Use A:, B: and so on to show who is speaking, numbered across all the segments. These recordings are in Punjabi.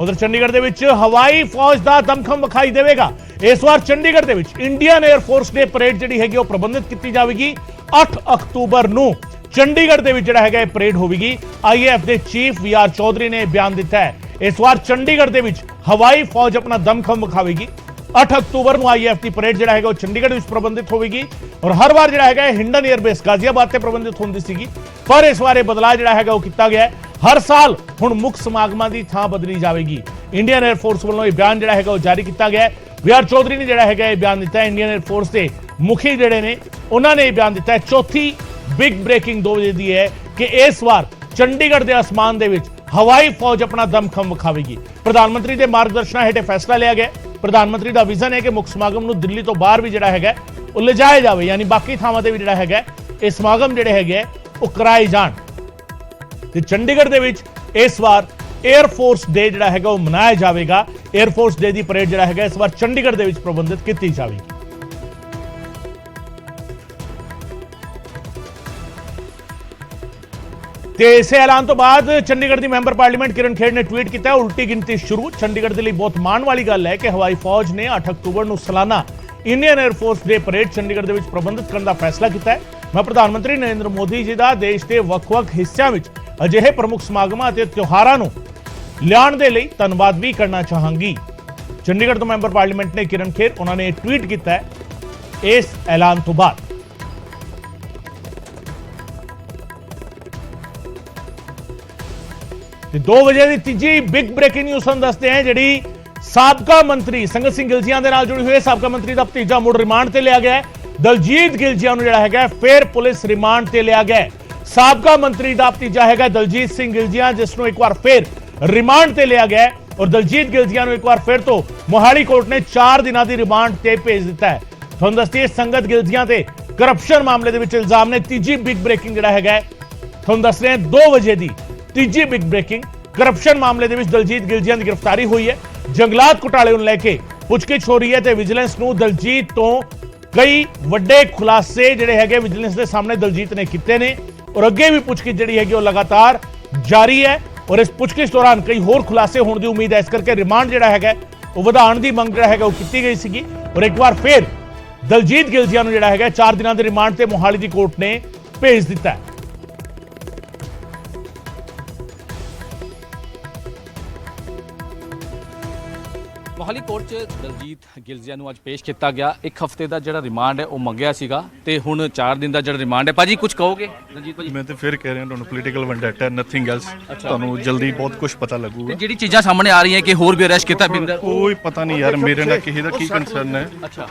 A: उधर चंडीगढ़ ਦੇ ਵਿੱਚ ਹਵਾਈ ਫੌਜ ਦਾ ਦਮਖਮ ਵਿਖਾਈ ਦੇਵੇਗਾ। ਇਸ ਵਾਰ ਚੰਡੀਗੜ੍ਹ ਦੇ ਵਿੱਚ ਇੰਡੀਅਨ 에ਅਰ ਫੋਰਸ ਡੇ ਪਰੇਡ ਜਿਹੜੀ ਹੈਗੀ ਉਹ ਪ੍ਰਬੰਧਿਤ ਕੀਤੀ ਜਾਵੇਗੀ। 8 ਅਕਤੂਬਰ ਨੂੰ ਚੰਡੀਗੜ੍ਹ ਦੇ ਵਿੱਚ ਜਿਹੜਾ ਹੈਗਾ ਇਹ ਪਰੇਡ ਹੋਵੇਗੀ। ਆਈਏਐਫ ਦੇ ਚੀਫ ਵੀਆਰ ਚੌਧਰੀ ਨੇ ਬਿਆਨ ਦਿੱਤਾ ਹੈ ਇਸ ਵਾਰ ਚੰਡੀਗੜ੍ਹ ਦੇ ਵਿੱਚ ਹਵਾਈ ਫੌਜ ਆਪਣਾ ਦਮਖਮ ਵਿਖਾਵੇਗੀ। 8 ਅਕਤੂਬਰ ਨੂੰ ਆਈਏਐਫ ਦੀ ਪਰੇਡ ਜਿਹੜਾ ਹੈਗਾ ਉਹ ਚੰਡੀਗੜ੍ਹ ਵਿੱਚ ਪ੍ਰਬੰਧਿਤ ਹੋਵੇਗੀ ਔਰ ਹਰ ਵਾਰ ਜਿਹੜਾ ਹੈਗਾ ਹਿੰਡਨ 에ਅਰਬੇਸ ਗਾਜ਼ੀਆਬਾਦ ਤੇ ਪ੍ਰਬੰਧਿਤ ਹੁੰਦੀ ਸੀਗੀ, ਪਰ ਇਸ ਵਾਰ ਇਹ ਬਦਲਾਅ ਜਿਹੜਾ ਹੈਗਾ ਉਹ ਕੀਤਾ ਗਿਆ ਹੈ। हर साल हुण मुख समागमां दी थां बदली जाएगी। इंडियन एयर फोर्स वालों यह बयान जिहड़ा हैगा जारी किया गया है। वीआर चौधरी ने जिहड़ा हैगा बयान दिता है। इंडियन एयर फोर्स के मुखी जिहड़े ने उन्होंने यह बयान दिता है। चौथी बिग ब्रेकिंग 2 बजे दी है कि इस बार चंडीगढ़ के आसमान दे विच हवाई फौज अपना दमखम विखावेगी। प्रधानमंत्री के मार्गदर्शन हेठ फैसला लिया गया। प्रधानमंत्री का विजन है कि मुख समागम नूं दिल्ली तो बाहर भी जिहड़ा हैगा वो लिजाया जाए, यानी बाकी थावां ते भी जिहड़ा हैगा ये समागम जिहड़े हैगे वो कराए जाण। ਤੇ ਚੰਡੀਗੜ੍ਹ ਦੇ ਵਿੱਚ ਇਸ ਵਾਰ 에ਅਰ ਫੋਰਸ ਡੇ ਜਿਹੜਾ ਹੈਗਾ ਉਹ ਮਨਾਇਆ ਜਾਵੇਗਾ। 에ਅਰ ਫੋਰਸ ਡੇ ਦੀ ਪਰੇਡ ਜਿਹੜਾ ਹੈਗਾ ਇਸ ਵਾਰ ਚੰਡੀਗੜ੍ਹ ਦੇ ਵਿੱਚ ਪ੍ਰਬੰਧਿਤ ਕੀਤੀ ਜਾਵੇਗੀ। ਤੇ ਇਸੇ ਐਲਾਨ ਤੋਂ ਬਾਅਦ ਚੰਡੀਗੜ੍ਹ ਦੀ ਮੈਂਬਰ ਪਾਰਲੀਮੈਂਟ ਕਿਰਨ ਖੇੜ ਨੇ ਟਵੀਟ ਕੀਤਾ ਉਲਟੀ ਗਿਣਤੀ ਸ਼ੁਰੂ। ਚੰਡੀਗੜ੍ਹ ਦੇ ਲਈ ਬਹੁਤ ਮਾਣ ਵਾਲੀ ਗੱਲ ਹੈ ਕਿ ਹਵਾਈ ਫੌਜ ਨੇ 8 ਅਕਤੂਬਰ ਨੂੰ ਸਾਲਾਨਾ ਇੰਡੀਅਨ 에ਅਰ ਫੋਰਸ ਡੇ ਪਰੇਡ ਚੰਡੀਗੜ੍ਹ ਦੇ ਵਿੱਚ ਪ੍ਰਬੰਧਿਤ ਕਰਨ ਦਾ ਫੈਸਲਾ ਕੀਤਾ ਹੈ। ਮੈਂ ਪ੍ਰਧਾਨ ਮੰਤਰੀ ਨਰਿੰਦਰ ਮੋਦੀ ਜੀ ਦਾ ਦੇਸ਼ ਦੇ ਵੱਖ-ਵੱਖ ਹਿੱਸਿਆਂ ਵਿੱਚ ਅਜਿਹੇ ਪ੍ਰਮੁੱਖ ਸਮਾਗਮਾਂ ਅਤੇ ਤਿਉਹਾਰਾਂ ਨੂੰ ਲਿਆਉਣ ਦੇ ਲਈ ਧੰਨਵਾਦ ਵੀ ਕਰਨਾ ਚਾਹਾਂਗੀ। ਚੰਡੀਗੜ੍ਹ ਤੋਂ ਮੈਂਬਰ ਪਾਰਲੀਮੈਂਟ ਨੇ ਕਿਰਨ ਖੇਰ ਉਹਨਾਂ ਨੇ ਟਵੀਟ ਕੀਤਾ ਹੈ ਇਸ ਐਲਾਨ ਤੋਂ ਬਾਅਦ। ਤੇ 2 ਵਜੇ ਦੀ ਤੀਜੀ ਬਿਗ ਬ੍ਰੇਕਿੰਗ ਨਿਊਜ਼ ਤੁਹਾਨੂੰ ਦੱਸਦੇ ਹਾਂ ਜਿਹੜੀ ਸਾਬਕਾ ਮੰਤਰੀ ਸੰਗਤ ਸਿੰਘ ਗਿਲਜੀਆਂ ਦੇ ਨਾਲ ਜੁੜੀ ਹੋਈ ਸਾਬਕਾ ਮੰਤਰੀ ਦਾ ਭਤੀਜਾ ਮੁੜ ਰਿਮਾਂਡ ਤੇ ਲਿਆ ਗਿਆ ਹੈ। ਦਲਜੀਤ ਗਿਲਜੀਆਂ ਨੂੰ ਜਿਹੜਾ ਹੈਗਾ ਫੇਰ ਪੁਲਿਸ ਰਿਮਾਂਡ ਤੇ ਲਿਆ ਗਿਆ। ਸਾਬਕਾ ਮੰਤਰੀ ਦਾ ਭਤੀਜਾ ਹੈਗਾ ਦਲਜੀਤ ਸਿੰਘ ਗਿਲਜੀਆਂ ਜਿਸ ਨੂੰ ਇੱਕ ਵਾਰ ਫੇਰ ਰਿਮਾਂਡ ਤੇ ਲਿਆ ਗਿਆ ਔਰ ਦਲਜੀਤ ਗਿਲਜੀਆਂ ਨੂੰ ਇੱਕ ਵਾਰ ਫੇਰ ਤੋਂ ਮੋਹਾਲੀ ਕੋਰਟ ਨੇ 4 ਦਿਨਾਂ ਦੀ ਰਿਮਾਂਡ ਤੇ ਭੇਜ ਦਿੱਤਾ ਹੈ। ਤੁਹਾਨੂੰ ਦੱਸਦੀਏ ਸੰਗਤ ਗਿਲਜੀਆਂ ਤੇ ਕਰਪਸ਼ਨ ਮਾਮਲੇ ਦੇ ਵਿੱਚ ਇਲਜ਼ਾਮ ਨੇ। ਤੀਜੀ ਬਿਗ ਬ੍ਰੇਕਿੰਗ ਜਿਹੜਾ ਹੈਗਾ ਤੁਹਾਨੂੰ ਦੱਸ ਰਹੇ ਹਾਂ 2 ਵਜੇ ਦੀ ਤੀਜੀ ਬਿਗ ਬ੍ਰੇਕਿੰਗ ਕਰਪਸ਼ਨ ਮਾਮਲੇ ਦੇ ਵਿੱਚ ਦਲਜੀਤ ਗਿਲਜੀਆਂ ਦੀ ਗ੍ਰਿਫਤਾਰੀ ਹੋਈ ਹੈ। ਜੰਗਲਾਤ ਘੁਟਾਲੇ ਨੂੰ ਲੈ ਕੇ ਪੁੱਛਗਿੱਛ ਹੋ ਰਹੀ ਹੈ ਤੇ ਵਿਜੀਲੈਂਸ ਨੂੰ ਦਲਜੀਤ ਤੋਂ ਕਈ ਵੱਡੇ ਖੁਲਾਸੇ ਜਿਹੜੇ ਹੈਗੇ ਵਿਜੀਲੈਂਸ ਦੇ ਸਾਹਮਣੇ ਦਲਜੀਤ ਨੇ ਕੀਤੇ ਨੇ और अगे भी पुछगिछ जिहड़ी हैगी वो लगातार जारी है और इस पुछगिछ दौरान कई होर खुलासे होने की उम्मीद है। इस करके रिमांड जिहड़ा हैगा वो वधाउण दी मंग जिहड़ा हैगा वो कीती गई सीगी और एक बार फिर दलजीत गिलजिया नूं जिहड़ा हैगा 4 दिनों के रिमांड ते मोहाली दी कोर्ट ने भेज दिता है।
B: मोहाली कोर्ट च दलजीत गिलजिया नूं अज पेश किया गया। 1 हफ्ते का जो रिमांड है वो मंगया सीगा ते हुण 4 दिन का जो रिमांड है। भाजी कुछ कहोगे दलजीत भाजी?
C: मैं तो फिर कह रहा हूँ पोलिटिकल वेंडेटा है, नथिंग एल्स। तुहानूं जल्दी बहुत कुछ पता लगूगा।
B: ਜਿਹੜੀ ਚੀਜ਼ਾਂ ਸਾਹਮਣੇ ਆ ਰਹੀਆਂ ਕਿ ਹੋਰ ਵੀ ਅਰੈਸਟ ਕੀਤਾ ਬਿੰਦਰ
C: कोई पता नहीं यार मेरे नाल किसी का की कंसर्न है।
B: ਅੱਛਾ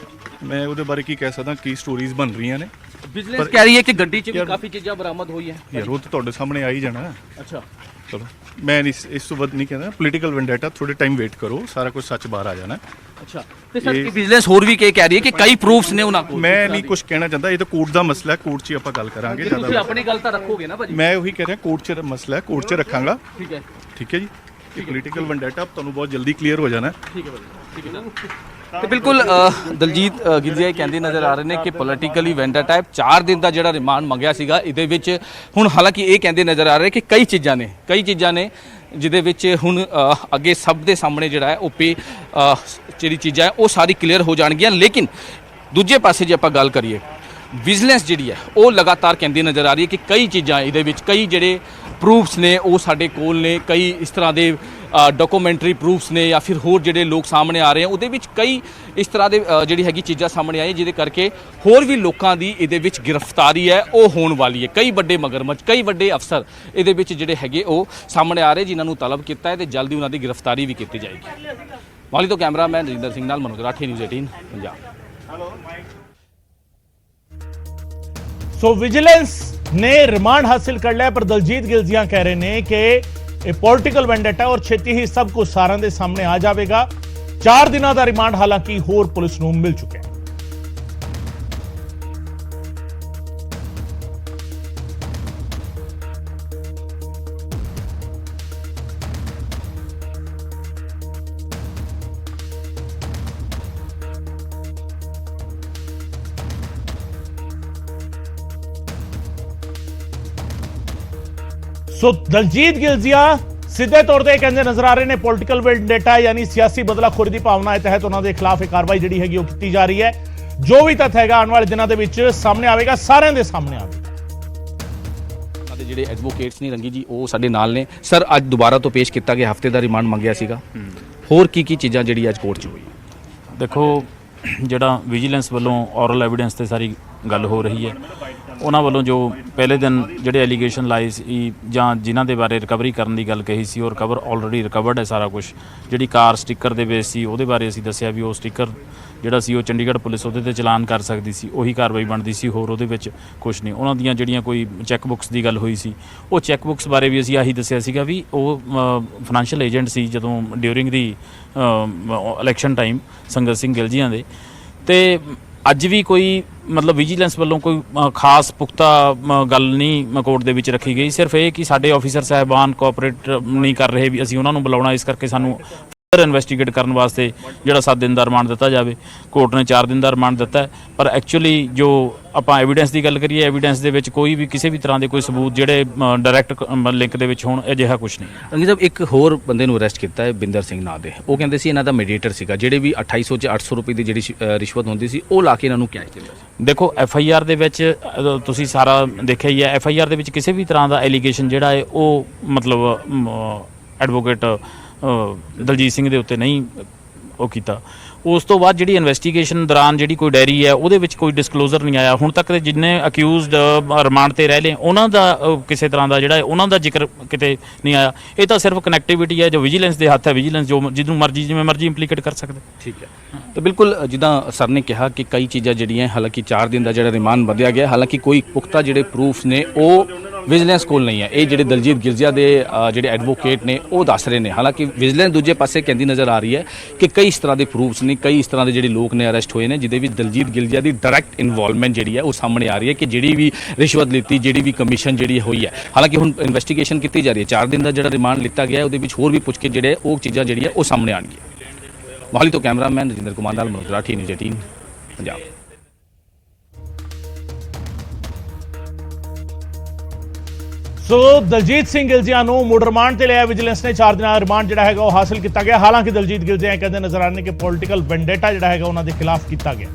C: मैं ਉਹਦੇ ਬਾਰੇ ਕੀ ਕਹਿ ਸਕਦਾ ਕੀ ਸਟੋਰੀਜ਼ ਬਣ ਰਹੀਆਂ ਨੇ।
B: ਬਿਜ਼ਨਸ ਕਹਿ ਰਹੀ ਹੈ ਕਿ ਗੱਡੀ 'ਚ ਵੀ ਕਾਫੀ ਚੀਜ਼ਾਂ ਬਰਾਮਦ ਹੋਈ ਹੈ।
C: ਯਾਰ ਉਹ ਤਾਂ ਤੁਹਾਡੇ ਸਾਹਮਣੇ ਆ ਹੀ ਜਾਣਾ ਹੈ।
B: ਅੱਛਾ
C: ਚਲੋ ਮੈਂ ਇਸ ਤੋਂ ਵੱਧ ਨਹੀਂ ਕਹਿੰਦਾ। ਪੋਲੀਟੀਕਲ ਵੈਂਡੇਟਾ ਥੋੜੇ ਟਾਈਮ ਵੇਟ ਕਰੋ, ਸਾਰਾ ਕੁਝ ਸੱਚ ਬਾਹਰ ਆ ਜਾਣਾ।
B: ਅੱਛਾ ਤੇ ਸਰ ਕੀ ਬਿਜ਼ਨਸ ਹੋਰ ਵੀ ਕਹਿ ਰਹੀ ਹੈ ਕਿ ਕਈ ਪ੍ਰੂਫਸ ਨੇ ਉਹਨਾਂ ਕੋਲ।
C: ਮੈਂ ਨਹੀਂ ਕੁਝ ਕਹਿਣਾ ਚਾਹੁੰਦਾ, ਇਹ ਤਾਂ ਕੋਰਟ ਦਾ ਮਸਲਾ ਹੈ, ਕੋਰਟ 'ਚ ਹੀ ਆਪਾਂ ਗੱਲ ਕਰਾਂਗੇ।
B: ਤੁਸੀਂ
C: ਜ਼ਿਆਦਾ
B: ਆਪਣੀ ਗੱਲ ਤਾਂ ਰੱਖੋਗੇ ਨਾ ਭਾਜੀ? ਮੈਂ
C: ਉਹੀ ਕਹਿ ਰਿਹਾ ਕੋਰਟ 'ਚ ਮਸਲਾ ਹੈ, ਕੋਰਟ 'ਚ ਰੱਖਾਂਗਾ।
B: ਠੀਕ ਹੈ
C: ਜੀ। ਇਹ ਪੋਲੀਟੀਕਲ ਵੈਂਡੇਟਾ ਤੁਹਾਨੂੰ ਬਹੁਤ ਜਲਦੀ ਕਲੀਅਰ ਹੋ ਜਾਣਾ।
B: ਠੀਕ ਹੈ ਭਾਜੀ, ਠੀਕ ਹੈ। ਤੇ ਬਿਲਕੁਲ ਦਲਜੀਤ ਗਿਲਜੀਆ ਕਹਿੰਦੇ ਨਜ਼ਰ ਆ ਰਹੇ ਨੇ ਕਿ ਪੋਲੀਟੀਕਲੀ ਵੈਂਡੇਟਾ ਹੈ। 4 ਦਿਨ ਦਾ ਜਿਹੜਾ ਰਿਮਾਂਡ ਮੰਗਿਆ ਸੀਗਾ ਇਹਦੇ ਵਿੱਚ ਹੁਣ ਹਾਲਾਂਕਿ ਇਹ ਕਹਿੰਦੇ ਨਜ਼ਰ ਆ ਰਹੇ ਕਿ ਕਈ ਚੀਜ਼ਾਂ ਨੇ ਜਿਹਦੇ ਵਿੱਚ ਹੁਣ ਅੱਗੇ ਸਭ ਦੇ ਸਾਹਮਣੇ ਜਿਹੜਾ ਹੈ ਉਹ ਜਿਹੜੀ ਚੀਜ਼ਾਂ ਹੈ ਉਹ ਸਾਰੀ ਕਲੀਅਰ ਹੋ ਜਾਣਗੀਆਂ। ਲੇਕਿਨ ਦੂਜੇ ਪਾਸੇ ਜੇ ਆਪਾਂ ਗੱਲ ਕਰੀਏ ਵਿਜੀਲੈਂਸ ਜਿਹੜੀ ਹੈ ਉਹ ਲਗਾਤਾਰ ਕਹਿੰਦੀ ਨਜ਼ਰ ਆ ਰਹੀ ਹੈ ਕਿ ਕਈ ਚੀਜ਼ਾਂ ਇਹਦੇ ਵਿੱਚ ਕਈ ਜਿਹੜੇ ਪ੍ਰੂਫਸ ਨੇ ਉਹ ਸਾਡੇ ਕੋਲ ਨੇ, ਕਈ ਇਸ ਤਰ੍ਹਾਂ ਦੇ ਡਾਕੂਮੈਂਟਰੀ ਪ੍ਰੂਫਸ ਨੇ ਜਾਂ ਫਿਰ ਹੋਰ ਜਿਹੜੇ ਲੋਕ ਸਾਹਮਣੇ ਆ ਰਹੇ ਆ ਉਹਦੇ ਵਿੱਚ ਕਈ ਇਸ ਤਰ੍ਹਾਂ ਦੇ ਜਿਹੜੀ ਹੈਗੀ ਚੀਜ਼ਾਂ ਸਾਹਮਣੇ ਆਈ ਜਿਹਦੇ ਕਰਕੇ ਹੋਰ ਵੀ ਲੋਕਾਂ ਦੀ ਇਹਦੇ ਵਿੱਚ ਗ੍ਰਿਫਤਾਰੀ ਹੈ ਉਹ ਹੋਣ ਵਾਲੀ ਹੈ। ਕਈ ਵੱਡੇ ਮਗਰਮੱਛ, ਕਈ ਵੱਡੇ ਅਫਸਰ ਇਹਦੇ ਵਿੱਚ ਜਿਹੜੇ ਹੈਗੇ ਉਹ ਸਾਹਮਣੇ ਆ ਰਹੇ ਜਿਨ੍ਹਾਂ ਨੂੰ ਤਲਬ ਕੀਤਾ ਹੈ ਤੇ ਜਲਦੀ ਉਹਨਾਂ ਦੀ ਗ੍ਰਿਫਤਾਰੀ ਵੀ ਕੀਤੀ ਜਾਏਗੀ। ਮੋਹਾਲੀ ਤੋਂ ਕੈਮਰਾਮੈਨ ਰਜਿੰਦਰ ਸਿੰਘ ਨਾਲ ਮਨੋਜ ਰਾਠੀ, ਨਿਊਜ਼ 18 ਪੰਜਾਬ।
A: सो विजिलेंस ने रिमांड हासिल कर लिया पर दलजीत गिलजिया कह रहे हैं कि ये पॉलिटिकल वेंडेटा और छेती ही सब कुछ सारा दे सामने आ जाएगा। 4 दिनों का रिमांड हालांकि होर पुलिस नूं मिल चुका है। सो दलजीत गिलजिया ਸਿੱਧੇ ਤੌਰ ਤੇ ਕਹਿੰਦੇ ਨਜ਼ਰ ਆ ਰਹੇ ਨੇ ਪੋਲੀਟੀਕਲ ਵੈਂਡੇਟਾ ਯਾਨੀ ਸਿਆਸੀ ਬਦਲਾਖੋਰੀ ਦੀ ਭਾਵਨਾ ਦੇ ਤਹਿਤ ਉਹਨਾਂ ਦੇ ਖਿਲਾਫ ਇਹ ਕਾਰਵਾਈ ਜਿਹੜੀ ਹੈਗੀ ਉਹ ਕੀਤੀ ਜਾ ਰਹੀ ਹੈ। ਜੋ ਵੀ ਤੱਥ ਹੈਗਾ ਆਉਣ ਵਾਲੇ ਦਿਨਾਂ ਦੇ ਵਿੱਚ ਸਾਹਮਣੇ ਆਵੇਗਾ, ਸਾਰਿਆਂ ਦੇ ਸਾਹਮਣੇ ਆਵੇਗਾ।
B: ਸਾਡੇ ਜਿਹੜੇ ਐਡਵੋਕੇਟਸ ਨੇ ਰੰਗੀ ਜੀ ਉਹ ਸਾਡੇ ਨਾਲ ਨੇ। ਸਰ ਅੱਜ ਦੁਬਾਰਾ ਤੋਂ ਪੇਸ਼ ਕੀਤਾ ਗਿਆ, ਹਫਤੇ ਦਾ ਰਿਮਾਂਡ ਮੰਗਿਆ ਸੀਗਾ, ਹੋਰ ਕੀ ਚੀਜ਼ਾਂ ਜਿਹੜੀ ਅੱਜ ਕੋਰਟ 'ਚ ਹੋਈ?
D: ਦੇਖੋ, ਜਿਹੜਾ ਵਿਜੀਲੈਂਸ ਵੱਲੋਂ ਔਰਲ ਐਵੀਡੈਂਸ ਤੇ ਸਾਰੀ ਗੱਲ ਹੋ ਰਹੀ ਹੈ, ਉਹਨਾਂ ਵੱਲੋਂ ਜੋ ਪਹਿਲੇ ਦਿਨ ਜਿਹੜੇ ਐਲੀਗੇਸ਼ਨ ਲਾਏ ਸੀ ਜਾਂ ਜਿਨ੍ਹਾਂ ਦੇ ਬਾਰੇ ਰਿਕਵਰੀ ਕਰਨ ਦੀ ਗੱਲ ਕਹੀ ਸੀ, ਉਹ ਰਿਕਵਰ ਆਲਰੇਡੀ ਰਿਕਵਰਡ ਹੈ ਸਾਰਾ ਕੁਝ। ਜਿਹੜੀ ਕਾਰ ਸਟicker ਦੇ ਬੇਸ ਸੀ ਉਹਦੇ ਬਾਰੇ ਅਸੀਂ ਦੱਸਿਆ ਵੀ ਉਹ ਸਟicker ਜਿਹੜਾ ਸੀ ਉਹ ਚੰਡੀਗੜ੍ਹ ਪੁਲਿਸ ਉਹਦੇ ਤੇ ਚਲਾਨ ਕਰ ਸਕਦੀ ਸੀ, ਉਹੀ ਕਾਰਵਾਈ ਬਣਦੀ ਸੀ, ਹੋਰ ਉਹਦੇ ਵਿੱਚ ਕੁਝ ਨਹੀਂ। ਉਹਨਾਂ ਦੀਆਂ ਜਿਹੜੀਆਂ ਕੋਈ ਚੈੱਕ ਬੁੱਕਸ ਦੀ ਗੱਲ ਹੋਈ ਸੀ, ਉਹ ਚੈੱਕ ਬੁੱਕਸ ਬਾਰੇ ਵੀ ਅਸੀਂ ਆਹੀ ਦੱਸਿਆ ਸੀਗਾ ਵੀ ਉਹ ਫਾਈਨੈਂਸ਼ੀਅਲ ਏਜੰਟ ਸੀ ਜਦੋਂ ਡਿਊਰਿੰਗ ਦੀ ਇਲੈਕਸ਼ਨ ਟਾਈਮ ਸੰਗਤ ਸਿੰਘ ਗਿੱਲ ਜੀਆਂ ਦੇ। ਤੇ ਅੱਜ ਵੀ ਕੋਈ ਮਤਲਬ ਵਿਜੀਲੈਂਸ ਵੱਲੋਂ ਕੋਈ ਖਾਸ ਪੁਖਤਾ ਗੱਲ ਨਹੀਂ ਕੋਰਟ ਦੇ ਵਿੱਚ ਰੱਖੀ ਗਈ। ਸਿਰਫ ਇਹ ਕਿ ਸਾਡੇ ਆਫੀਸਰ ਸਾਹਿਬਾਨ ਕੋਆਪਰੇਟ ਨਹੀਂ ਕਰ ਰਹੇ, ਵੀ ਅਸੀਂ ਉਹਨਾਂ ਨੂੰ ਬੁਲਾਉਣਾ, ਇਸ ਕਰਕੇ ਸਾਨੂੰ ਫਰਦਰ ਇਨਵੈਸਟੀਗੇਟ ਕਰਨ ਵਾਸਤੇ ਜਿਹੜਾ 7 ਦਿਨ ਦਾ ਰਿਮਾਂਡ ਦਿੱਤਾ ਜਾਵੇ। ਕੋਰਟ ਨੇ 4 ਦਿਨ ਦਾ ਰਿਮਾਂਡ ਦਿੱਤਾ, ਪਰ ਐਕਚੁਅਲੀ ਜੋ ਆਪਾਂ ਐਵੀਡੈਂਸ ਦੀ ਗੱਲ ਕਰੀਏ, ਐਵੀਡੈਂਸ ਦੇ ਵਿੱਚ ਕੋਈ ਵੀ ਕਿਸੇ ਵੀ ਤਰ੍ਹਾਂ ਦੇ ਕੋਈ ਸਬੂਤ ਜਿਹੜੇ ਡਾਇਰੈਕਟ ਲਿੰਕ ਦੇ ਵਿੱਚ ਹੋਣ, ਅਜਿਹਾ ਕੁਝ ਨਹੀਂ।
B: ਰੰਗੀ ਸਾਹਿਬ, ਇੱਕ ਹੋਰ ਬੰਦੇ ਨੂੰ ਅਰੈਸਟ ਕੀਤਾ ਹੈ ਬਿੰਦਰ ਸਿੰਘ ਨਾਂ ਦੇ। ਉਹ ਕਹਿੰਦੇ ਸੀ ਇਹਨਾਂ ਦਾ ਮੀਡੀਏਟਰ ਸੀਗਾ, ਜਿਹੜੇ ਵੀ 2800 ਚ 800 ਰੁਪਏ ਦੀ ਜਿਹੜੀ ਰਿਸ਼ਵਤ ਹੁੰਦੀ ਸੀ ਉਹ ਲਾ ਕੇ ਇਹਨਾਂ ਨੂੰ ਕੈਸ਼ ਦਿੰਦਾ ਸੀ।
D: ਦੇਖੋ, FIR ਦੇ ਵਿੱਚ ਤੁਸੀਂ ਸਾਰਾ ਦੇਖਿਆ ਹੀ ਹੈ, FIR ਦੇ ਵਿੱਚ ਕਿਸੇ ਵੀ ਤਰ੍ਹਾਂ ਦਾ ਐਲੀਗੇਸ਼ਨ ਜਿਹੜਾ ਹੈ ਉਹ ਮਤਲਬ ਐਡਵੋਕੇਟ ਦਲਜੀਤ ਸਿੰਘ ਦੇ ਉੱਤੇ ਨਹੀਂ ਉਹ ਕੀਤਾ। ਉਸ ਤੋਂ ਬਾਅਦ ਜਿਹੜੀ ਇਨਵੈਸਟੀਗੇਸ਼ਨ ਦੌਰਾਨ ਜਿਹੜੀ ਕੋਈ ਡਾਇਰੀ ਹੈ ਉਹਦੇ ਵਿੱਚ ਕੋਈ ਡਿਸਕਲੋਜ਼ਰ ਨਹੀਂ ਆਇਆ ਹੁਣ ਤੱਕ। ਜਿੰਨੇ ਅਕਿਊਜ਼ਡ ਰਿਮਾਂਡ ਤੇ ਰਹਿ ਲਏ ਉਹਨਾਂ ਦਾ ਕਿਸੇ ਤਰ੍ਹਾਂ ਦਾ ਜਿਹੜਾ ਉਹਨਾਂ ਦਾ ਜ਼ਿਕਰ ਕਿਤੇ ਨਹੀਂ ਆਇਆ। ਇਹ ਤਾਂ ਸਿਰਫ ਕਨੈਕਟੀਵਿਟੀ ਹੈ ਜੋ ਵਿਜੀਲੈਂਸ ਦੇ ਹੱਥ ਹੈ, ਵਿਜੀਲੈਂਸ ਜੋ ਜਿਹਨੂੰ ਮਰਜ਼ੀ ਜਿਵੇਂ ਮਰਜ਼ੀ ਇੰਪਲੀਕੇਟ ਕਰ ਸਕਦੇ।
B: ਠੀਕ ਹੈ, ਤਾਂ ਬਿਲਕੁਲ ਜਿੱਦਾਂ ਸਰ ਨੇ ਕਿਹਾ ਕਿ ਕਈ ਚੀਜ਼ਾਂ ਜਿਹੜੀਆਂ ਹਾਲਾਂਕਿ 4 ਦਿਨ ਦਾ ਜਿਹੜਾ ਰਿਮਾਂਡ ਵਧਿਆ ਗਿਆ, ਹਾਲਾਂਕਿ ਕੋਈ ਪੁਖਤਾ ਜਿਹੜੇ ਪ੍ਰੂਫਸ ਨੇ ਉਹ ਵਿਜੀਲੈਂਸ ਕੋਲ ਨਹੀਂ ਹੈ। ਇਹ ਜਿਹੜੇ ਦਲਜੀਤ ਗਿਲਜੀਆ ਦੇ ਜਿਹੜੇ ਐਡਵੋਕੇਟ ਨੇ ਉਹ ਦੱਸ ਰਹੇ ਨੇ। ਹਾਲਾਂਕਿ ਵਿਜੀਲੈਂਸ ਦੂਜੇ ਪਾਸੇ ਕਹਿੰਦੀ ਨਜ਼ਰ ਆ ਰਹੀ ਹੈ ਕਿ ਕਈ ਇਸ ਤਰ੍ਹਾਂ ਦੇ ਪ੍ਰੂਫਸ ਨੇ, ਕਈ ਇਸ ਤਰ੍ਹਾਂ ਦੇ ਜਿਹੜੇ ਲੋਕ ਨੇ ਅਰੈਸਟ ਹੋਏ ਨੇ ਜਿਹਦੇ ਵਿੱਚ ਦਲਜੀਤ ਗਿਲਜੀਆ ਦੀ ਡਾਇਰੈਕਟ ਇਨਵੋਲਵਮੈਂਟ ਜਿਹੜੀ ਹੈ ਉਹ ਸਾਹਮਣੇ ਆ ਰਹੀ ਹੈ ਕਿ ਜਿਹੜੀ ਵੀ ਰਿਸ਼ਵਤ ਲਿੱਤੀ, ਜਿਹੜੀ ਵੀ ਕਮਿਸ਼ਨ ਜਿਹੜੀ ਹੋਈ ਹੈ। ਹਾਲਾਂਕਿ ਹੁਣ ਇਨਵੈਸਟੀਗੇਸ਼ਨ ਕੀਤੀ ਜਾ ਰਹੀ ਹੈ। 4 ਦਿਨ ਦਾ ਜਿਹੜਾ ਰਿਮਾਂਡ ਲਿੱਤਾ ਗਿਆ ਉਹਦੇ ਵਿੱਚ ਹੋਰ ਵੀ ਪੁੱਛ ਕੇ ਜਿਹੜੇ ਉਹ ਚੀਜ਼ਾਂ ਜਿਹੜੀਆਂ ਉਹ ਸਾਹਮਣੇ ਆਉਣਗੀਆਂ। ਮੋਹਾਲੀ ਤੋਂ ਕੈਮਰਾਮੈਨ ਰਜਿੰਦਰ ਕੁਮਾਰ ਨਾਲ ਮਨੋਜ ਰਾਠੀ, ਨਿਊਜ਼ 18 ਪੰਜਾਬ।
A: ਸੋ ਦਲਜੀਤ ਸਿੰਘ ਗਿਲਜੀਆ ਨੂੰ ਮੁੜ ਰਿਮਾਂਡ ਤੇ ਲਿਆ ਵਿਜੀਲੈਂਸ ਨੇ। 4 ਦਿਨਾਂ ਦਾ ਰਿਮਾਂਡ ਜਿਹੜਾ ਹੈਗਾ ਉਹ ਹਾਸਲ ਕੀਤਾ ਗਿਆ। ਹਾਲਾਂਕਿ ਦਲਜੀਤ ਗਿਲਜੀਆ ਕਹਿੰਦੇ ਨਜ਼ਰ ਆ ਰਹੇ ਨੇ ਕਿ ਪੋਲੀਟੀਕਲ ਵੈਂਡੇਟਾ ਜਿਹੜਾ ਹੈਗਾ ਉਹਨਾਂ ਦੇ ਖਿਲਾਫ ਕੀਤਾ ਗਿਆ।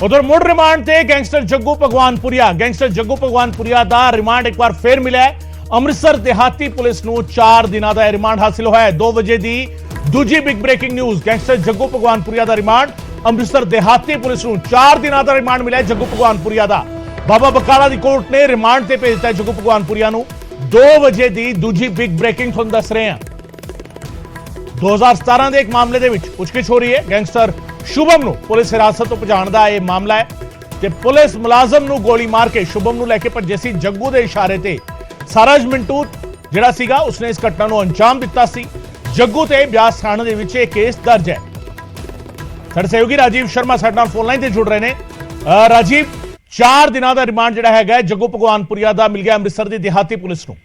A: ਉਧਰ ਮੁੜ ਰਿਮਾਂਡ ਤੇ ਗੈਂਗਸਟਰ ਜੱਗੂ ਭਗਵਾਨਪੁਰੀਆ ਦਾ ਰਿਮਾਂਡ ਇੱਕ ਵਾਰ ਫੇਰ ਮਿਲਿਆ ਹੈ। ਅੰਮ੍ਰਿਤਸਰ ਦਿਹਾਤੀ ਪੁਲਿਸ ਨੂੰ 4 ਦਿਨਾਂ ਦਾ ਰਿਮਾਂਡ ਹਾਸਿਲ ਹੋਇਆ ਹੈ। 2 ਵਜੇ ਦੀ ਦੂਜੀ big breaking news, gangster Jaggu Bhagwanpuria ਦਾ ਰਿਮਾਂਡ। ਅੰਮ੍ਰਿਤਸਰ ਦਿਹਾਤੀ ਪੁਲਿਸ ਨੂੰ 4 ਦਿਨਾਂ ਦਾ ਰਿਮਾਂਡ ਮਿਲਿਆ ਜੱਗੂ ਭਗਵਾਨਪੁਰੀਆ ਦਾ। ਬਾਬਾ ਬਕਾਲਾ ਦੀ ਕੋਰਟ ਨੇ ਰਿਮਾਂਡ ਤੇ ਭੇਜ ਦਿੱਤਾ ਜੱਗੂ ਭਗਵਾਨਪੁਰੀਆ ਨੂੰ। 2 ਵਜੇ ਦੀ ਦੂਜੀ ਬਿਗ ਬ੍ਰੇਕਿੰਗ ਤੁਹਾਨੂੰ ਦੱਸ ਰਹੇ ਹਾਂ। 2017 ਦੇ ਇੱਕ ਮਾਮਲੇ ਦੇ ਵਿੱਚ ਪੁੱਛਗਿੱਛ ਹੋ ਰਹੀ ਹੈ। ਗੈਂਗਸਟਰ ਸ਼ੁਭਮ ਨੂੰ ਪੁਲਿਸ ਹਿਰਾਸਤ ਤੋਂ ਭਜਾਉਣ ਦਾ ਇਹ ਮਾਮਲਾ ਹੈ ਤੇ ਪੁਲਿਸ ਮੁਲਾਜ਼ਮ ਨੂੰ ਗੋਲੀ ਮਾਰ ਕੇ ਸ਼ੁਭਮ ਨੂੰ ਲੈ ਕੇ ਭੱਜੇ ਸੀ। ਜੱਗੂ ਦੇ ਇਸ਼ਾਰੇ ਤੇ ਸਾਰਜ ਮਿੰਟੂ ਜਿਹੜਾ ਸੀਗਾ ਉਸਨੇ ਇਸ ਘਟਨਾ ਨੂੰ ਅੰਜਾਮ ਦਿੱਤਾ ਸੀ। ਜੱਗੂ ਤੇ ਬਿਆਸ ਥਾਣੇ ਦੇ ਵਿੱਚ ਇਹ ਕੇਸ ਦਰਜ ਹੈ। ਸਾਡੇ ਸਹਿਯੋਗੀ ਰਾਜੀਵ ਸ਼ਰਮਾ ਸਾਡੇ ਨਾਲ ਫੋਨ ਲਾਈਨ ਤੇ ਜੁੜ ਰਹੇ ਨੇ। ਰਾਜੀਵ, 4 ਦਿਨਾਂ ਦਾ ਰਿਮਾਂਡ ਜਿਹੜਾ ਹੈਗਾ ਜੱਗੂ ਭਗਵਾਨਪੁਰੀਆ ਦਾ ਮਿਲ ਗਿਆ ਅੰਮ੍ਰਿਤਸਰ ਦੀ ਦਿਹਾਤੀ ਪੁਲਿਸ ਨੂੰ।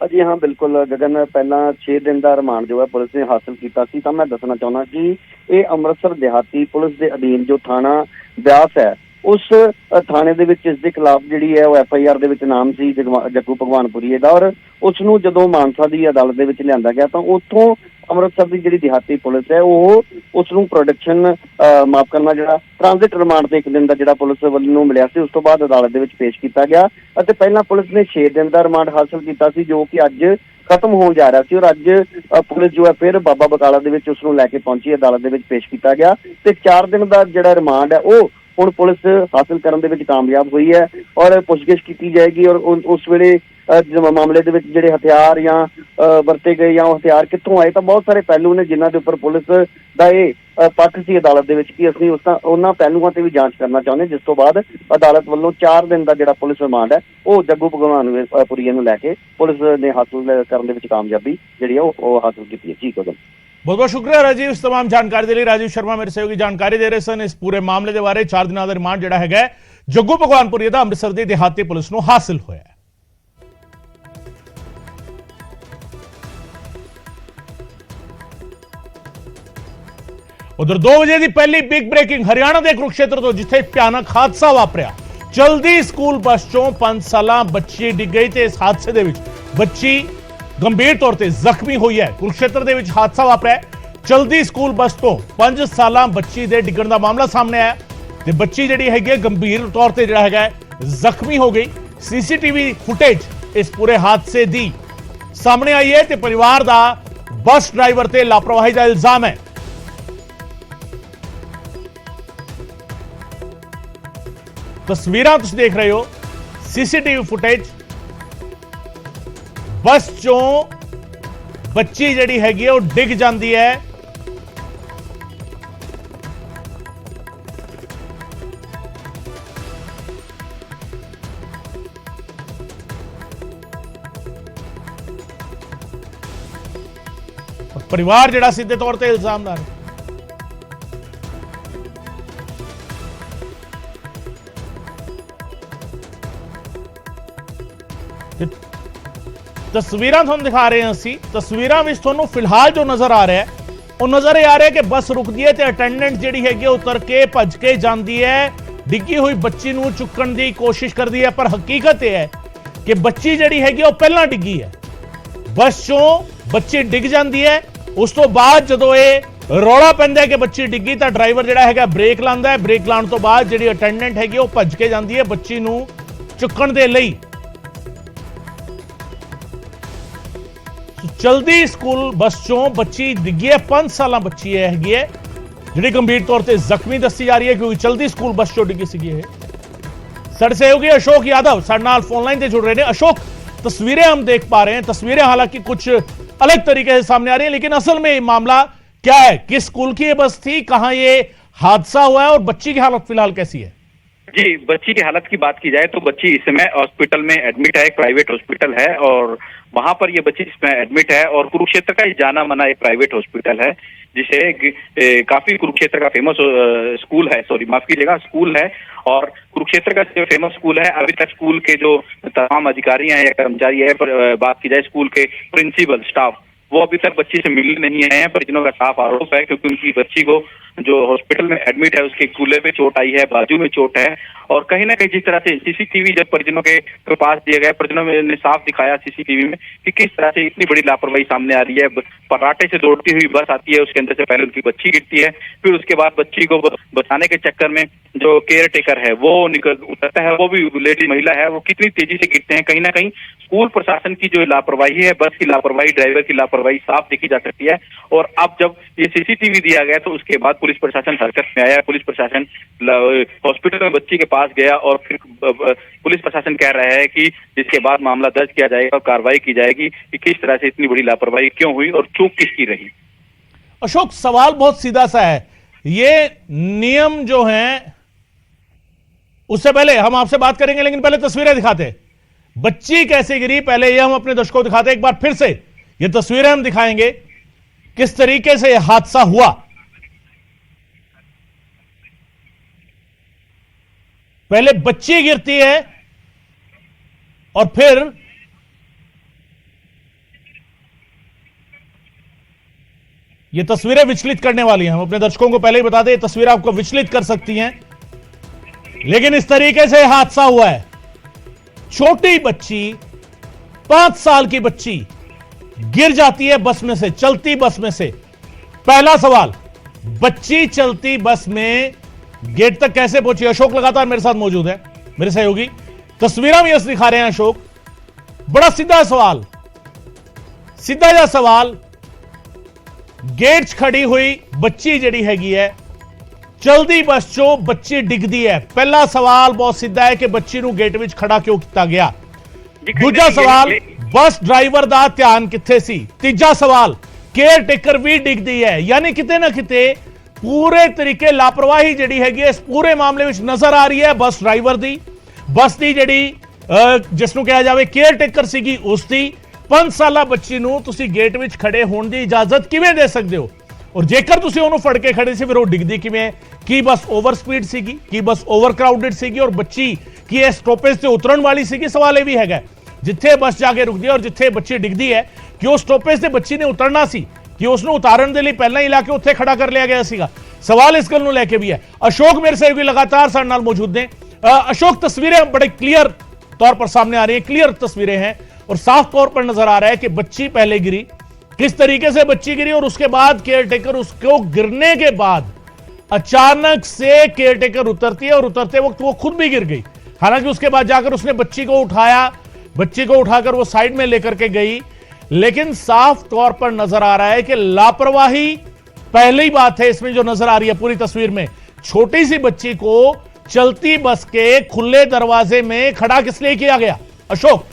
E: ਜੀ ਹਾਂ, ਬਿਲਕੁਲ ਗਗਨ, ਪਹਿਲਾਂ 6 ਦਿਨ ਦਾ ਰਿਮਾਂਡ ਜੋ ਹੈ ਪੁਲਿਸ ਨੇ ਹਾਸਲ ਕੀਤਾ ਸੀ। ਤਾਂ ਮੈਂ ਦੱਸਣਾ ਚਾਹੁੰਦਾ ਕਿ ਇਹ ਅੰਮ੍ਰਿਤਸਰ ਦਿਹਾਤੀ ਪੁਲਿਸ ਦੇ ਅਧੀਨ ਜੋ ਥਾਣਾ ਬਿਆਸ ਹੈ, ਉਸ ਥਾਣੇ ਦੇ ਵਿੱਚ ਇਸ ਦੇ ਖਿਲਾਫ ਜਿਹੜੀ ਹੈ ਉਹ FIR ਦੇ ਵਿੱਚ ਨਾਮ ਸੀ ਜੱਗੂ ਭਗਵਾਨਪੁਰੀਏ ਦਾ, ਔਰ ਉਸ ਨੂੰ ਜਦੋਂ ਮਾਨਸਾ ਦੀ ਅਦਾਲਤ ਦੇ ਵਿੱਚ ਲਿਆਂਦਾ ਗਿਆ ਤਾਂ ਉੱਥੋਂ ਅੰਮ੍ਰਿਤਸਰ ਦੀ ਜਿਹੜੀ ਦਿਹਾਤੀ ਪੁਲਿਸ ਹੈ ਉਹ ਉਸ ਨੂੰ ਪ੍ਰੋਡਕਸ਼ਨ ਮਾਫ ਕਰਨਾ ਜਿਹੜਾ ਟ੍ਰਾਂਜ਼ਿਟ ਰਿਮਾਂਡ ਤੇ 1 ਦਿਨ ਦਾ ਜਿਹੜਾ ਪੁਲਿਸ ਵੱਲੋਂ ਮਿਲਿਆ ਸੀ, ਉਸ ਤੋਂ ਬਾਅਦ ਅਦਾਲਤ ਦੇ ਵਿੱਚ ਪੇਸ਼ ਕੀਤਾ ਗਿਆ ਅਤੇ ਪਹਿਲਾਂ ਪੁਲਿਸ ਨੇ 6 ਦਿਨ ਦਾ ਰਿਮਾਂਡ ਹਾਸਲ ਕੀਤਾ ਸੀ ਜੋ ਕਿ ਅੱਜ ਖਤਮ ਹੋਣ ਜਾ ਰਿਹਾ ਸੀ। ਔਰ ਅੱਜ ਪੁਲਿਸ ਜੋ ਹੈ ਫਿਰ ਬਾਬਾ ਬਕਾਲਾ ਦੇ ਵਿੱਚ ਉਸ ਨੂੰ ਲੈ ਕੇ ਪਹੁੰਚੀ, ਅਦਾਲਤ ਦੇ ਵਿੱਚ ਪੇਸ਼ ਕੀਤਾ ਗਿਆ ਤੇ 4 ਦਿਨ ਦਾ ਜਿਹੜਾ ਰਿਮਾਂਡ ਹੈ ਉਹ ਹੁਣ ਪੁਲਿਸ ਹਾਸਲ ਕਰਨ ਦੇ ਵਿੱਚ ਕਾਮਯਾਬ ਹੋਈ ਹੈ ਔਰ ਪੁੱਛਗਿੱਛ ਕੀਤੀ ਜਾਏਗੀ। ਔਰ ਉਸ ਵੇਲੇ ਮਾਮਲੇ ਦੇ ਵਿੱਚ ਜਿਹੜੇ ਹਥਿਆਰ ਜਾਂ ਵਰਤੇ ਗਏ ਜਾਂ ਉਹ ਹਥਿਆਰ ਕਿੱਥੋਂ ਆਏ, ਤਾਂ ਬਹੁਤ ਸਾਰੇ ਪਹਿਲੂ ਨੇ ਜਿਨ੍ਹਾਂ ਦੇ ਉੱਪਰ ਪੁਲਿਸ ਦਾ ਇਹ ਪੱਖ ਸੀ ਅਦਾਲਤ ਦੇ ਵਿੱਚ ਕਿ ਅਸੀਂ ਉਹਨਾਂ ਪਹਿਲੂਆਂ ਤੇ ਵੀ ਜਾਂਚ ਕਰਨਾ ਚਾਹੁੰਦੇ, ਜਿਸ ਤੋਂ ਬਾਅਦ ਅਦਾਲਤ ਵੱਲੋਂ 4 ਦਿਨ ਦਾ ਜਿਹੜਾ ਪੁਲਿਸ ਰਿਮਾਂਡ ਹੈ ਉਹ ਜੱਗੂ ਭਗਵਾਨਪੁਰੀਆ ਨੂੰ ਲੈ ਕੇ ਪੁਲਿਸ ਨੇ ਹਾਸਲ ਕਰਨ ਦੇ ਵਿੱਚ ਕਾਮਯਾਬੀ ਜਿਹੜੀ ਹੈ ਉਹ ਹਾਸਲ ਕੀਤੀ ਹੈ। ਠੀਕ ਹੈ,
A: बहुत बहुत शुक्रिया राजीव इस तमाम जानकारी के लिए। राजीव शर्मा मेरे सहयोगी जानकारी दे रहे सन इस पूरे मामले के बारे। 4 दिनों का रिमांड जिहड़ा है जग्गू भगवानपुरी का अमृतसर की देहाती पुलिस को हासिल होया है। उधर 2 बजे की पहली बिग ब्रेकिंग हरियाणा के कुरुक्षेत्र तो जिथे भयानक हादसा वापरिया, ਚਲਦੀ ਸਕੂਲ ਬੱਸ ਚੋਂ 5 ਸਾਲਾਂ ਬੱਚੀ ਡਿੱਗ ਗਈ ਤੇ ਇਸ ਹਾਦਸੇ ਦੇ ਵਿੱਚ ਬੱਚੀ ਗੰਭੀਰ ਤੌਰ ਤੇ ਜ਼ਖਮੀ ਹੋਈ ਹੈ। ਕੁਰੂਕਸ਼ੇਤਰ ਦੇ ਵਿੱਚ ਹਾਦਸਾ ਵਾਪਰਿਆ। ਚਲਦੀ ਸਕੂਲ ਬੱਸ ਤੋਂ 5 ਸਾਲਾਂ ਬੱਚੀ ਦੇ ਡਿੱਗਣ ਦਾ ਮਾਮਲਾ ਸਾਹਮਣੇ ਆਇਆ ਤੇ ਬੱਚੀ ਜਿਹੜੀ ਹੈਗੀ ਹੈ ਗੰਭੀਰ ਤੌਰ ਤੇ ਜਿਹੜਾ ਹੈਗਾ ਜ਼ਖਮੀ ਹੋ ਗਈ। ਸੀਸੀਟੀਵੀ ਫੁਟੇਜ ਇਸ ਪੂਰੇ ਹਾਦਸੇ ਦੀ ਸਾਹਮਣੇ ਆਈ ਹੈ ਤੇ ਪਰਿਵਾਰ ਦਾ ਬੱਸ ਡਰਾਈਵਰ ਤੇ ਲਾਪਰਵਾਹੀ ਦਾ ਇਲਜ਼ਾਮ ਹੈ। ਤਸਵੀਰਾਂ ਤੁਸੀਂ ਦੇਖ ਰਹੇ ਹੋ, ਸੀਸੀਟੀਵੀ ਫੁਟੇਜ ਬੱਸ ਚੋਂ ਬੱਚੀ ਜਿਹੜੀ ਹੈਗੀ ਉਹ ਡਿੱਗ ਜਾਂਦੀ ਹੈ। ਪਰਿਵਾਰ ਜਿਹੜਾ ਸਿੱਧੇ ਤੌਰ ਤੇ ਇਲਜ਼ਾਮਦਾਰ ਹੈ। ਤਸਵੀਰਾਂ ਤੁਹਾਨੂੰ ਦਿਖਾ ਰਹੇ ਹਾਂ ਅਸੀਂ। ਤਸਵੀਰਾਂ ਵਿੱਚ ਤੁਹਾਨੂੰ ਫਿਲਹਾਲ ਜੋ ਨਜ਼ਰ ਆ ਰਿਹਾ ਹੈ ਉਹ ਨਜ਼ਰ ਇਹ ਆ ਰਿਹਾ ਕਿ ਬੱਸ ਰੁਕਦੀ ਹੈ ਤੇ ਅਟੈਂਡੈਂਟ ਜਿਹੜੀ ਹੈਗੀ ਉਤਰ ਕੇ ਭੱਜ ਕੇ ਜਾਂਦੀ ਹੈ, ਡਿੱਗੀ ਹੋਈ ਬੱਚੀ ਨੂੰ ਚੁੱਕਣ ਦੀ ਕੋਸ਼ਿਸ਼ ਕਰਦੀ ਹੈ। ਪਰ ਹਕੀਕਤ ਇਹ ਹੈ ਕਿ ਬੱਚੀ ਜਿਹੜੀ ਹੈਗੀ ਉਹ ਪਹਿਲਾਂ ਡਿੱਗੀ ਹੈ। ਬੱਸ ਚੋਂ ਬੱਚੀ ਡਿੱਗ ਜਾਂਦੀ ਹੈ। ਉਸ ਤੋਂ ਬਾਅਦ ਜਦੋਂ ਇਹ ਰੌਲਾ ਪੈਂਦਾ ਹੈ ਕਿ ਬੱਚੀ ਡਿੱਗੀ ਤਾਂ ਡਰਾਈਵਰ ਜਿਹੜਾ ਹੈਗਾ ਬ੍ਰੇਕ ਲਾਉਂਦਾ ਹੈ। ਬ੍ਰੇਕ ਲਾਉਣ ਤੋਂ ਬਾਅਦ ਜਿਹੜੀ ਅਟੈਂਡੈਂਟ ਹੈਗੀ ਉਹ ਭੱਜ ਕੇ ਜਾਂਦੀ ਹੈ ਬੱਚੀ ਨੂੰ ਚੁੱਕਣ ਦੇ ਲਈ। ਚਲਦੀ ਸਕੂਲ ਬੱਸ ਚੋਂ ਬੱਚੀ ਡਿੱਗੀ ਹੈ। 5 ਸਾਲਾਂ ਬੱਚੀ ਹੈਗੀ ਹੈ ਜਿਹੜੀ ਗੰਭੀਰ ਤੌਰ ਤੇ ਜ਼ਖਮੀ ਦੱਸੀ ਜਾ ਰਹੀ ਹੈ ਕਿਉਂਕਿ ਚਲਦੀ ਸਕੂਲ ਬੱਸ ਚੋਂ ਡਿੱਗੀ ਸੀਗੀ। ਇਹ ਸਾਡੇ सहयोगी अशोक यादव ਸਾਡੇ ਨਾਲ फोन लाइन से जुड़ रहे हैं। अशोक, तस्वीरें हम देख पा रहे हैं, तस्वीरें हालांकि कुछ अलग तरीके से सामने आ रही है, लेकिन असल में ये मामला क्या है? किस स्कूल की ये बस थी, कहां ये हादसा हुआ है और बच्ची की हालत फिलहाल कैसी है?
F: जी, बच्ची की हालत की बात की जाए तो बच्ची इस समय हॉस्पिटल में एडमिट है। एक प्राइवेट हॉस्पिटल है और वहां पर ये बच्ची इसमें एडमिट है। और कुरुक्षेत्र का जाना माना एक प्राइवेट हॉस्पिटल है जिसे काफी कुरुक्षेत्र का फेमस स्कूल है, सॉरी माफ कीजिएगा, स्कूल है। और कुरुक्षेत्र का जो फेमस स्कूल है, अभी तक स्कूल के जो तमाम अधिकारी हैं या कर्मचारी है, पर बात की जाए स्कूल के प्रिंसिपल स्टाफ, वो अभी तक बच्ची से मिलने नहीं आए हैं। परिजनों का साफ आरोप है क्योंकि उनकी बच्ची को जो हॉस्पिटल में एडमिट है उसके कूल्हे पे चोट आई है, बाजू में चोट है। और कहीं ना कहीं जिस तरह से सीसीटीवी जब परिजनों के पास दिया गया, परिजनों ने साफ दिखाया सीसीटीवी में कि किस तरह से इतनी बड़ी लापरवाही सामने आ रही है। पराठे से दौड़ती हुई बस आती है, उसके अंदर से पहले उनकी बच्ची गिरती है, फिर उसके बाद बच्ची को बचाने के चक्कर में जो केयर टेकर है वो निकल उतरता है, वो भी लेडी महिला है, वो कितनी तेजी से गिरते हैं। कहीं ना कहीं स्कूल प्रशासन की जो लापरवाही है, बस की लापरवाही, ड्राइवर की लापरवाही साफ देखी जा सकती है। और अब जब ये सीसीटीवी दिया गया तो उसके बाद पुलिस प्रशासन हरकत में आया। पुलिस प्रशासन हॉस्पिटल में बच्ची के पास गया और फिर पुलिस प्रशासन कह रहा है कि इसके बाद मामला दर्ज किया जाएगा और कार्रवाई की जाएगी कि किस तरह से इतनी बड़ी लापरवाही क्यों हुई और चूक किसकी रही।
A: अशोक, सवाल बहुत सीधा सा है, ये नियम जो हैं, उससे पहले हम आपसे बात करेंगे लेकिन पहले तस्वीरें दिखाते हैं। बच्ची कैसे गिरी पहले ये हम अपने दर्शकों को दिखाते हैं। एक बार फिर से ये तस्वीरें हम दिखाएंगे किस तरीके से यह हादसा हुआ। पहले बच्ची गिरती है और फिर ये तस्वीरें विचलित करने वाली हैं। हम अपने दर्शकों को पहले ही बता दें, ये तस्वीरें आपको विचलित कर सकती हैं, लेकिन इस तरीके से हादसा हुआ है। छोटी बच्ची, 5 साल की बच्ची गिर जाती है बस में से, चलती बस में से। पहला सवाल, बच्ची चलती बस में गेट तक कैसे पहुंची? अशोक लगातार मेरे साथ मौजूद है, मेरे सहयोगी तस्वीरें भी यस दिखा रहे हैं। अशोक, बड़ा सीधा सवाल, सीधा जा सवाल, गेट खड़ी हुई बच्ची जड़ी हैगी है, चलदी बस चो बच्ची डिगदी है। पहला सवाल बहुत सीधा है कि बच्ची ਨੂੰ गेट ਵਿੱਚ ਖੜਾ ਕਿਉਂ ਕੀਤਾ ਗਿਆ। ਦੂਜਾ ਸਵਾਲ, बस ड्राइवर ਦਾ ਧਿਆਨ ਕਿੱਥੇ ਸੀ। ਤੀਜਾ ਸਵਾਲ, केयर टेकर भी डिगदी है। यानी किते ना किते पूरे तरीके लापरवाही ਜਿਹੜੀ ਹੈਗੀ ਇਸ ਪੂਰੇ ਮਾਮਲੇ ਵਿੱਚ ਨਜ਼ਰ ਆ ਰਹੀ ਹੈ ਬੱਸ ਡਰਾਈਵਰ ਦੀ, ਬੱਸ ਦੀ ਜਿਹੜੀ ਜਿਸ ਨੂੰ ਕਿਹਾ ਜਾਵੇ ਕੇਅਰ ਟੇਕਰ ਸੀਗੀ ਉਸ ਦੀ। 5 ਸਾਲਾ ਬੱਚੀ ਨੂੰ ਤੁਸੀਂ ਗੇਟ ਵਿੱਚ ਖੜੇ ਹੋਣ ਦੀ ਇਜਾਜ਼ਤ ਕਿਵੇਂ ਦੇ ਸਕਦੇ ਹੋ? ਔਰ ਜੇਕਰ ਤੁਸੀਂ ਉਹਨੂੰ ਫੜ ਕੇ ਖੜੇ ਸੀ ਫਿਰ ਉਹ ਡਿੱਗਦੀ ਕਿਵੇਂ? ਕੀ ਬੱਸ ਓਵਰ ਸਪੀਡ ਸੀਗੀ? ਕੀ ਬੱਸ ਓਵਰ ਕਰਾਊਡਡ ਸੀਗੀ? ਔਰ ਬੱਚੀ ਕੀ ਇਹ ਸਟਾਪੇਜ ਤੇ ਉਤਰਨ ਵਾਲੀ ਸੀਗੀ? ਸਵਾਲ ਇਹ ਵੀ ਹੈਗਾ ਜਿੱਥੇ ਬੱਸ ਜਾ ਕੇ ਰੁਕਦੀ ਹੈ ਔਰ ਜਿੱਥੇ ਬੱਚੀ ਡਿੱਗਦੀ ਹੈ ਕਿ ਉਹ ਸਟਾਪੇਜ ਤੇ ਬੱਚੀ ਨੇ ਉਤਰਨਾ ਸੀ ਕਿ ਉਸ ਨੂੰ ਉਤਾਰਨ ਦੇ ਲਈ ਪਹਿਲਾਂ ਹੀ ਲਾ ਕੇ ਉੱਥੇ ਖੜਾ ਕਰ ਲਿਆ ਗਿਆ ਸੀਗਾ। ਸਵਾਲ ਇਸ ਗੱਲ ਨੂੰ ਲੈ ਕੇ ਵੀ ਹੈ। ਅਸ਼ੋਕ ਮੇਰੇ सहयोगी लगातार ਸਾਡੇ ਨਾਲ ਮੌਜੂਦ ਨੇ। अशोक, तस्वीरें बड़े क्लियर तौर पर सामने आ रही है, क्लियर तस्वीरें हैं और साफ तौर पर नजर आ रहा है कि बच्ची पहले गिरी, किस तरीके से बच्ची गिरी और उसके बाद केयरटेकर उसको गिरने के बाद अचानक से केयरटेकर उतरती है और उतरते वक्त वो खुद भी गिर गई। हालांकि उसके बाद जाकर उसने बच्ची को उठाया, बच्ची को उठाकर वो साइड में लेकर के गई, लेकिन साफ तौर पर नजर आ रहा है कि लापरवाही पहली बात है इसमें जो नजर आ रही है पूरी तस्वीर में। छोटी सी बच्ची को चलती बस के खुले दरवाजे में खड़ा किस लिए किया गया अशोक?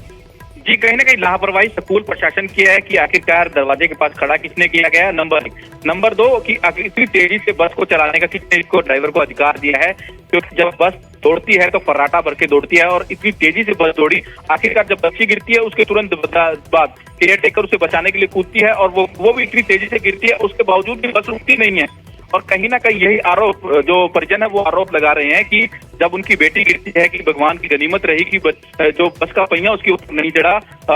F: जी, कहीं ना कहीं लापरवाही स्कूल प्रशासन की है कि आखिरकार दरवाजे के पास खड़ा किसने किया गया, नंबर 1। नंबर 2 कि इतनी तेजी से बस को चलाने का किसने इसको ड्राइवर को अधिकार दिया है, क्योंकि जब बस दौड़ती है तो फर्राटा भर के दौड़ती है और इतनी तेजी से बस दौड़ी। आखिरकार जब बच्ची गिरती है उसके तुरंत बाद केयर टेकर उसे बचाने के लिए कूदती है और वो भी इतनी तेजी से गिरती है, उसके बावजूद भी बस रुकती नहीं है। और कहीं ना कहीं यही आरोप जो परिजन है वो आरोप लगा रहे हैं कि जब उनकी बेटी गिरती है कि भगवान की गनीमत रही कि जो बस का पहिया उसके ऊपर नहीं चढ़ा,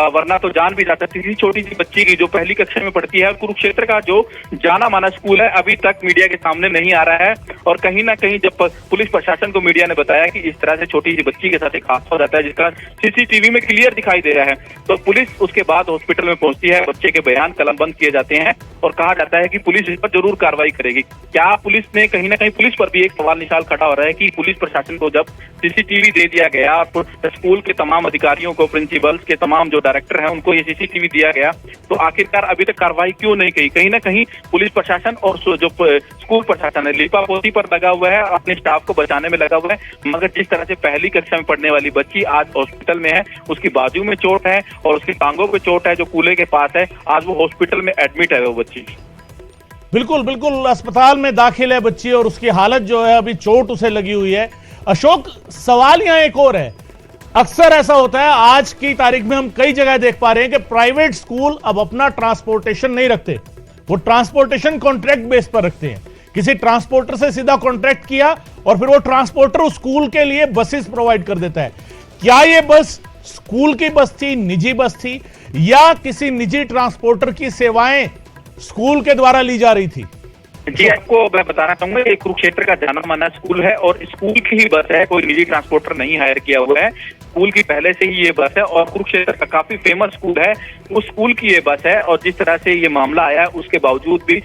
F: वरना तो जान भी जा सकती थी छोटी सी बच्ची की जो पहली कक्षा में पढ़ती है। कुरुक्षेत्र का जो जाना माना स्कूल है अभी तक मीडिया के सामने नहीं आ रहा है और कहीं ना कहीं जब पुलिस प्रशासन को मीडिया ने बताया कि इस तरह से छोटी सी बच्ची के साथ एक हादसा हो जाता है जिसका सीसीटीवी में क्लियर दिखाई दे रहा है, तो पुलिस उसके बाद हॉस्पिटल में पहुंचती है, बच्चे के बयान कलमबंद किए जाते हैं और कहा जाता है कि पुलिस इस पर जरूर कार्रवाई करेगी। क्या पुलिस ने कहीं ना कहीं पुलिस पर भी एक सवाल निशान खड़ा हो रहा है कि पुलिस प्रशासन को जब सीसीटीवी दे दिया गया, स्कूल के तमाम अधिकारियों को, प्रिंसिपल्स के तमाम जो डायरेक्टर हैं उनको ये सीसीटीवी दिया गया, तो आखिरकार अभी तक कार्रवाई क्यों नहीं की? कहीं ना कहीं पुलिस प्रशासन और जो स्कूल प्रशासन है लिपापोती पर लगा हुआ है, अपने स्टाफ को बचाने में लगा हुआ है, मगर जिस तरह से पहली कक्षा में पढ़ने वाली बच्ची आज हॉस्पिटल में है, उसकी बाजू में चोट है और उसकी टांगों पे चोट है जो कूल्हे के पास है, आज वो हॉस्पिटल में एडमिट है वो बच्ची।
A: बिल्कुल बिल्कुल अस्पताल में दाखिल है बच्ची और उसकी हालत जो है अभी चोट उसे लगी हुई है। अशोक, सवाल यहां एक और है, अक्सर ऐसा होता है, आज की तारीख में हम कई जगह देख पा रहे हैं कि प्राइवेट स्कूल अब अपना ट्रांसपोर्टेशन नहीं रखते, वो ट्रांसपोर्टेशन कॉन्ट्रैक्ट बेस पर रखते हैं। किसी ट्रांसपोर्टर से सीधा कॉन्ट्रैक्ट किया और फिर वो ट्रांसपोर्टर उस स्कूल के लिए बसेस प्रोवाइड कर देता है। क्या ये बस स्कूल की बस थी, निजी बस थी, या किसी निजी ट्रांसपोर्टर की सेवाएं स्कूल के द्वारा ली जा रही थी?
F: जी, आपको मैं बताना चाहूंगा ये कुरुक्षेत्र का जाना माना स्कूल है और स्कूल की ही बस है, कोई निजी ट्रांसपोर्टर नहीं हायर किया हुआ है, स्कूल की पहले से ही ये बस है और कुरुक्षेत्र का काफी फेमस स्कूल है, उस स्कूल की ये बस है। और जिस तरह से ये मामला आया उसके बावजूद भी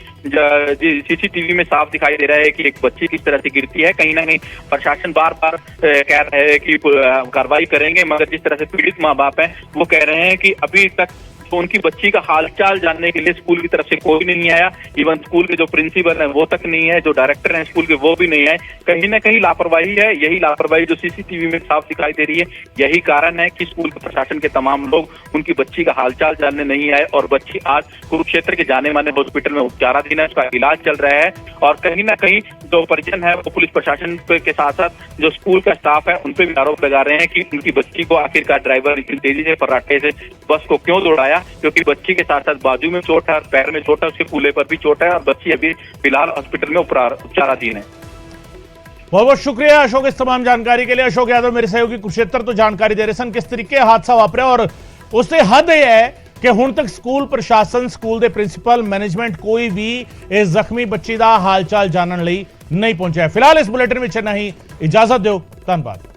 F: सीसीटीवी में साफ दिखाई दे रहा है कि एक बच्ची किस तरह से गिरती है। कहीं ना कहीं प्रशासन बार बार कह रहा है कि कार्रवाई करेंगे, मगर जिस तरह से पीड़ित माँ बाप हैं वो कह रहे हैं कि अभी तक तो उनकी बच्ची का हालचाल जानने के लिए स्कूल की तरफ से कोई नहीं आया, इवन स्कूल के जो प्रिंसिपल हैं वो तक नहीं है, जो डायरेक्टर हैं स्कूल के वो भी नहीं आए। कहीं ना कहीं लापरवाही है, यही लापरवाही जो सीसीटीवी में साफ दिखाई दे रही है, यही कारण है कि स्कूल के प्रशासन के तमाम लोग उनकी बच्ची का हालचाल जानने नहीं आए और बच्ची आज कुरुक्षेत्र के जाने माने हॉस्पिटल में उपचाराधीन है, उसका इलाज चल रहा है। और कहीं ना कहीं जो परिजन है वो पुलिस प्रशासन के साथ साथ जो स्कूल का स्टाफ है उन पर भी आरोप लगा रहे हैं कि उनकी बच्ची को आखिरकार ड्राइवर इतनी तेजी से फर्राटे से बस को क्यों दौड़ाया, क्योंकि बच्ची के साथ साथ बाजू में चोट है, पैर में चोट है, उसके कूल्हे पर भी चोट है और बच्ची अभी फिलहाल हॉस्पिटल में उपचाराधीन है।
A: बहुत बहुत शुक्रिया अशोक इस तमाम जानकारी के लिए। अशोक यादव मेरे सहयोगी कुरुक्षेत्र तो जानकारी दे रहे सन किस तरीके हादसा वापरा और उससे हद यह है कि हुण तक स्कूल प्रशासन, स्कूल के प्रिंसिपल, मैनेजमेंट कोई भी इस जख्मी बच्ची का हाल चाल जानने नहीं पहुंचा है। फिलहाल इस बुलेटिन में इतना ही, इजाजत दो, धन्यवाद।